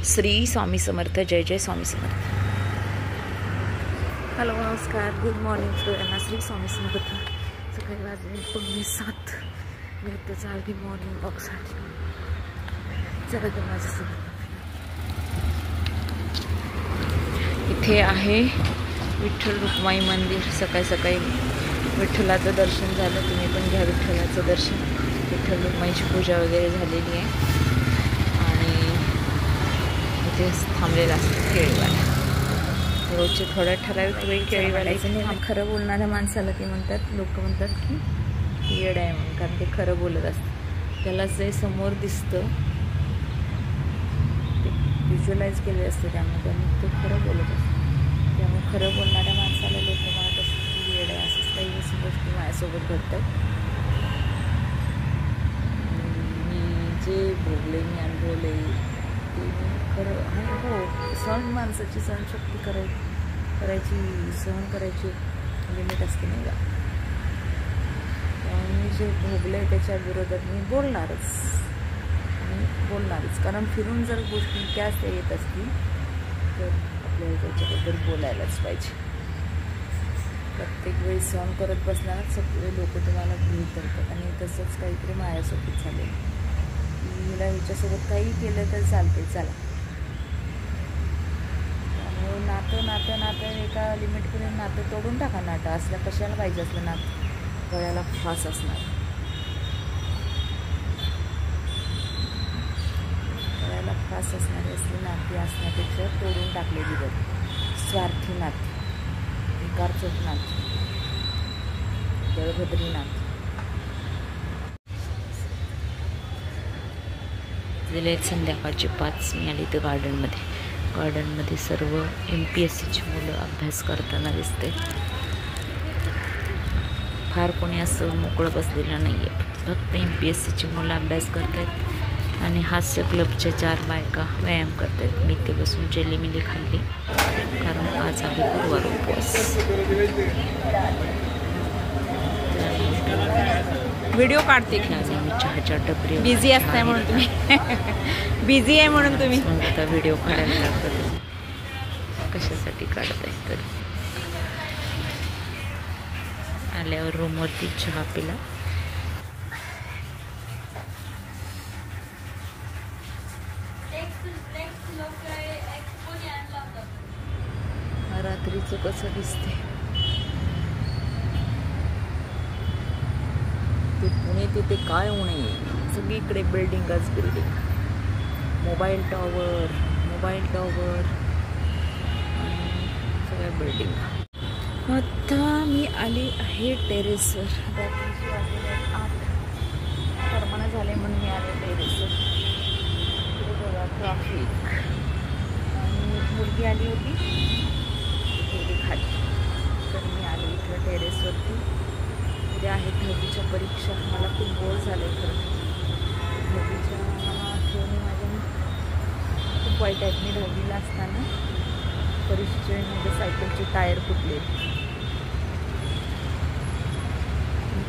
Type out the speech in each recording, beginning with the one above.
श्री स्वामी समर्थ. जय जय Swami Samarth. Hello नमस्कार, good morning सगळ्यांना. श्री स्वामी समर्थ. सकाळी वाजले 7:15. मी आता चालली मॉर्निंग वॉकसाठी. चला तर माझ्यासोबत. इथे आहे विठ्ठल रुक्माई मंदिर. सकाळी सकाळी विठ्ठलाचं दर्शन झालं. तुम्ही पण घ्या विठ्ठलाचं दर्शन. विठ्ठल रुक्माईची पूजा वगैरे झालेली आहे आणि इथे थांबलेला असतो केळीवाला. रोजचे थोडं ठराविक वेळी केळीवाल्याचं नाही. खरं बोलणाऱ्या माणसाला ते म्हणतात, लोक म्हणतात की येड आहे म्हणून, कारण ते खरं बोलत असतं. त्याला जे समोर दिसतं ते व्हिज्युअलाइज केले असते त्यामुळे ते खरं बोलत असतं. त्यामुळे खरं बोलणाऱ्या माणसाला लोक म्हणत असतात की येड आहे. असंच काही गोष्टी माझ्यासोबत घडतात. मी जे भोगले, मी अनुभवले ते मी खरं. आणि हो, सहन माणसाची सहनशक्ती करायची सहन करायची लिमिट असते नाही का. त्यामुळे मी जे भोगले त्याच्या विरोधात मी बोलणारच. कारण फिरून जर गोष्टी त्याच येत असतील तर आपल्याला त्याच्याबद्दल बोलायलाच पाहिजे. प्रत्येक वेळी सहन करत बसणारच सगळे लोक तुम्हाला गृहीत करतात. आणि तसंच काहीतरी माझ्यासोबत झालं की हिला हिच्यासोबत काही केलं तर चालते, चला. त्यामुळे नातं एका लिमिटपर्यंत नातं तोडून टाका. नातं असलं कशाला पाहिजे असलं नातं. गळ्याला फास असणार. गळ्याला फास असणारी असली नाती असण्यापेक्षा तोडून टाकलेली बघ. स्वार्थी नाती, विकारचोट नाती, दळभद्री नाती. दिले संध्याकाळचे 5. मी आली तर गार्डनमध्ये सर्व MPSCची मुलं अभ्यास करताना दिसते. फार कोणी असं मोकळं बसलेलं नाही आहे. फक्त MPSCची मुलं अभ्यास करत आहेत आणि हास्य क्लबच्या 4 बायका व्यायाम करत आहेत. मी ते बसून जेलीमिली खाल्ली, कारण आज आहे गुरुवार उपवास. व्हिडिओ काढते की मी चहाच्या टपरी. बिझी असताय म्हणून तुम्ही बिझी आहे म्हणून तुम्ही आता व्हिडिओ काढायला लागतात. कशासाठी काढताय तर. आल्यावर रूमवरती चहा पिला. रात्रीचं कसं दिसते ते पुणे. तिथे काय उणे, सगळीकडे बिल्डिंगच बिल्डिंग. मोबाईल टॉवर आणि सगळ्या बिल्डिंग. आता मी आली आहे टेरेसवर. रात्रीची वाजले 8. परमाना झाले म्हणून मी आले टेरेसवर. बघा ट्रॅफिक. आणि मुलगी आली होती गेली खाली, तर मी आले इथं टेरेसवरती. उद्या आहेत 10वीच्या परीक्षा. मला खूप बोर झालं आहे खरं. 10वीच्या आठवणी माझ्या खूप वाईट आहेत. मी 10वीला असताना परीक्षेमध्ये सायकलचे टायर फुटले.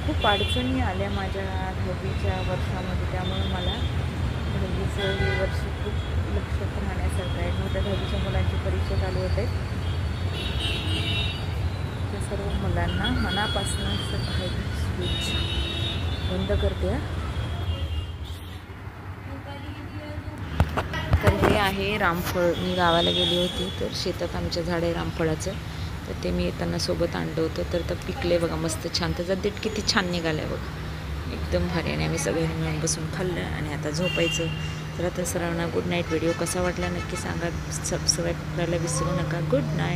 खूप अडचणी आल्या माझ्या 10वीच्या वर्षामध्ये. त्यामुळे मला 10वीचं हे वर्ष खूप लक्षात राहण्यासारखं आहे. मोठ्या 10वीच्या मुलांची परीक्षा चालू होते. त्या सर्व मुलांना मनापासून शुभेच्छा. बंद करते. तर हे आहे रामफळ. मी गावाला गेली होती तर शेतात आमच्या झाड आहे रामफळाचं. तर ते मी येताना सोबत आणलं होतं. तर पिकले बघा मस्त छान. त्याचा देठ किती छान निघाला आहे बघा, एकदम भारी. आणि आम्ही सगळ्यांनी मिळून बसून खाल्लं आणि आता झोपायचं. तर आता सर्वांना गुड नाईट. व्हिडिओ कसा वाटला नक्की सांगा. सबस्क्राईब करायला विसरू नका. Good night.